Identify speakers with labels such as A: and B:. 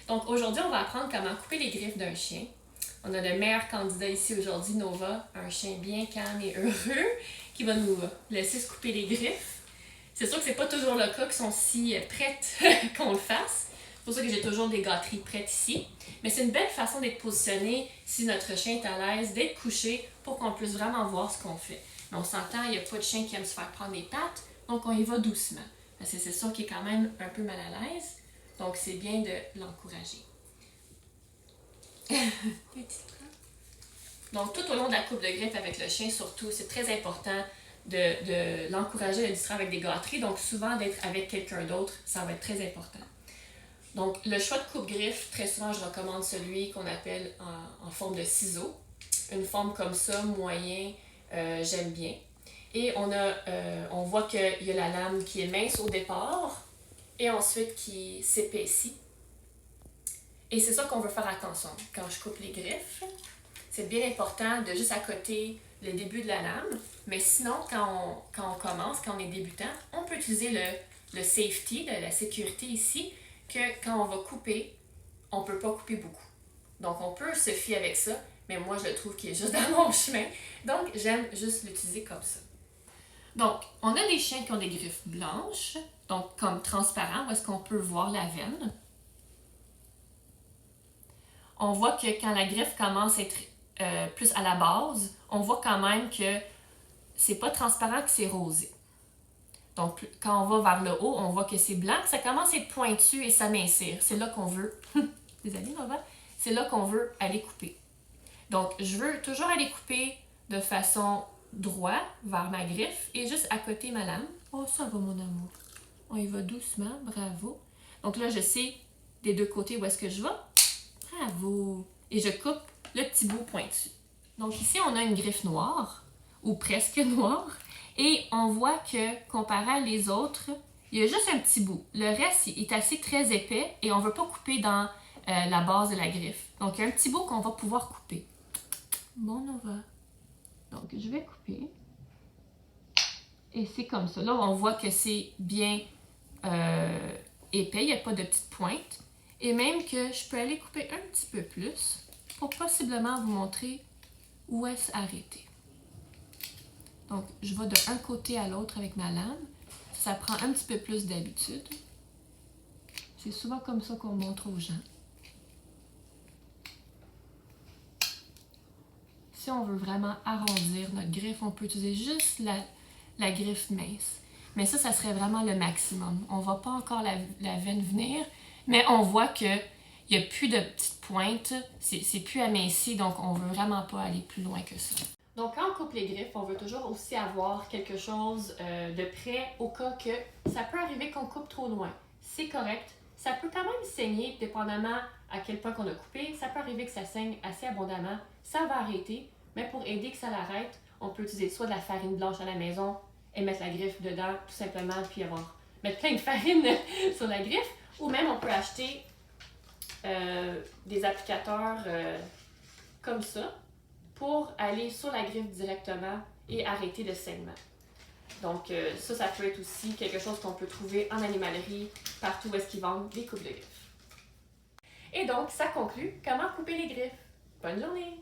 A: Donc aujourd'hui, on va apprendre comment couper les griffes d'un chien. On a le meilleur candidat ici aujourd'hui, Nova, un chien bien calme et heureux, qui va nous laisser se couper les griffes. C'est sûr que c'est pas toujours le cas qu'ils sont si prêtes qu'on le fasse. C'est pour ça que j'ai toujours des gâteries prêtes ici. Mais c'est une belle façon d'être positionné si notre chien est à l'aise, d'être couché pour qu'on puisse vraiment voir ce qu'on fait. Mais on s'entend, il n'y a pas de chien qui aime se faire prendre les pattes, donc on y va doucement. Parce que c'est sûr qu'il est quand même un peu mal à l'aise, donc c'est bien de l'encourager. Donc tout au long de la coupe de griffes avec le chien, surtout, c'est très important de l'encourager, de le distraire avec des gâteries. Donc souvent d'être avec quelqu'un d'autre, ça va être très important. Donc le choix de coupe-griffe, très souvent je recommande celui qu'on appelle en forme de ciseau. Une forme comme ça, moyen, j'aime bien. Et on voit qu'il y a la lame qui est mince au départ et ensuite qui s'épaissit. Et c'est ça qu'on veut faire attention quand je coupe les griffes. C'est bien important de juste accoter le début de la lame. Mais sinon, quand on commence, quand on est débutant, on peut utiliser le safety, la sécurité ici, que quand on va couper, on ne peut pas couper beaucoup. Donc on peut se fier avec ça, mais moi je le trouve qu'il est juste dans mon chemin. Donc j'aime juste l'utiliser comme ça. Donc, on a des chiens qui ont des griffes blanches, donc comme transparent, où est-ce qu'on peut voir la veine. On voit que quand la griffe commence à être plus à la base, on voit quand même que c'est pas transparent, que c'est rosé. Donc, quand on va vers le haut, on voit que c'est blanc, que ça commence à être pointu et s'amincir. C'est là qu'on veut, désolée Nova, c'est là qu'on veut aller couper. Donc, je veux toujours aller couper de façon droite vers ma griffe et juste à côté ma lame. Oh, ça va mon amour. On y va doucement, bravo. Donc là, je sais des deux côtés où est-ce que je vais. Bravo! Et je coupe le petit bout pointu. Donc ici, on a une griffe noire, ou presque noire, et on voit que, comparé à les autres, il y a juste un petit bout. Le reste est assez très épais et on ne veut pas couper dans la base de la griffe. Donc, il y a un petit bout qu'on va pouvoir couper. Bon, Nova. Donc, je vais couper. Et c'est comme ça. Là, on voit que c'est bien épais, il n'y a pas de petite pointe. Et même que je peux aller couper un petit peu plus pour possiblement vous montrer où est-ce arrêter. Donc, je vais de un côté à l'autre avec ma lame. Ça prend un petit peu plus d'habitude. C'est souvent comme ça qu'on montre aux gens. Si on veut vraiment arrondir notre griffe, on peut utiliser juste la griffe mince. Mais ça serait vraiment le maximum. On ne voit pas encore la veine venir, mais on voit qu'il n'y a plus de petites pointes. C'est plus aminci, donc on ne veut vraiment pas aller plus loin que ça. Donc, quand on coupe les griffes, on veut toujours aussi avoir quelque chose de près au cas que ça peut arriver qu'on coupe trop loin. C'est correct. Ça peut quand même saigner, dépendamment à quel point qu'on a coupé. Ça peut arriver que ça saigne assez abondamment. Ça va arrêter, mais pour aider que ça l'arrête, on peut utiliser soit de la farine blanche à la maison et mettre la griffe dedans, tout simplement, puis mettre plein de farine sur la griffe. Ou même, on peut acheter des applicateurs comme ça, pour aller sur la griffe directement et arrêter le saignement. Donc ça peut être aussi quelque chose qu'on peut trouver en animalerie, partout où est-ce qu'ils vendent des coupes de griffes. Et donc, ça conclut comment couper les griffes. Bonne journée!